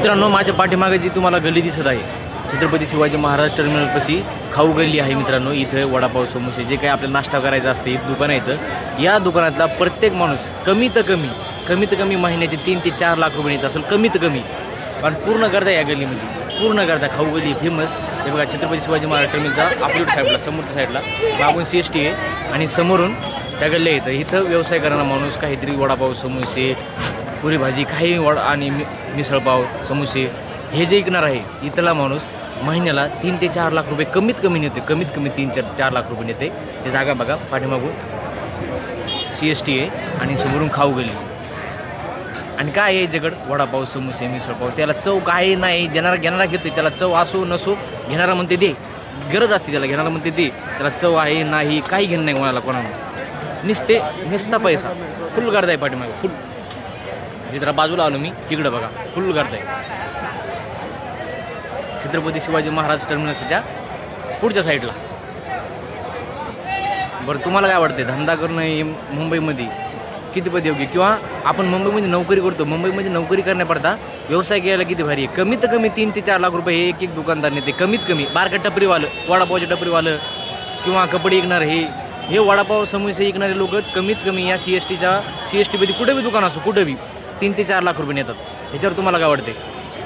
मित्रांनो, माझ्या पाठीमागे जी तुम्हाला गल्ली दिसत आहे, छत्रपती शिवाजी महाराज टर्मिनलपाशी खाऊ गल्ली आहे मित्रांनो. इथं वडापाव, समोसे जे काही आपल्याला नाश्ता करायचा असते, इथं दुकान आहे. इथं या दुकानातला प्रत्येक माणूस कमीत कमी महिन्याचे 3 ते 4 लाख रुपये येत असेल, कमीत कमी. कारण पूर्ण गर्दा या गल्लीमध्ये, पूर्ण गर्दा. खाऊ गल्ली फेमस. हे बघा, छत्रपती शिवाजी महाराज टर्मिनलचा अपोजिट साईडला, समोरच्या साईडला मागून CST आहे आणि समोरून त्या गल्ल्या येतं. इथं व्यवसाय करणारा माणूस काहीतरी वडापाव, समोसे, पुरी भाजी, काही आणि मिसळपाव, समोसे हे जे विकणार आहे, इथला माणूस महिन्याला 3 ते 4 लाख रुपये कमीत कमी नेते. कमीत कमी 3 ते 4 लाख रुपये नेते. हे जागा बघा, पाठीमागून CST आहे आणि समोरून खाऊ गल्ली. आणि काय आहे याच्याकडं? वडापाव, समोसे, मिसळपाव. त्याला चव काय नाही, घेणारा घेतो. त्याला चव असो नसो, घेणारा म्हणते दे. गरज असते त्याला, घेणारा म्हणते दे. त्याला चव आहे नाही, काही घेणं नाही कोणाला. निस्ता पैसा. फुल गर्दा आहे पाठीमागे, फुल. जरा बाजूला आलो मी, इकडं बघा, फुल गर्दा आहे. छत्रपती शिवाजी महाराज टर्मिनसच्या पुढच्या साईडला. बरं, तुम्हाला काय वाटते? धंदा करणं हे मुंबईमध्ये किती पद योग्य? किंवा आपण मुंबईमध्ये नोकरी करतो, मुंबईमध्ये नोकरी करण्यापडता व्यवसाय केला किती भारी आहे. कमीत कमी 3 ते 4 लाख रुपये हे एक दुकानदार नेते. कमीत कमी बारका टपरीवालं, वडापावचे टपरीवालं किंवा कपडे विकणार, हे वडापाव, समोसे विकणारे लोक कमीत कमी या CSTमध्ये कुठे बी दुकान असो, कुठे बी 3 ते 4 लाख रुपये नेतात. ह्याच्यावर तुम्हाला काय वाटते?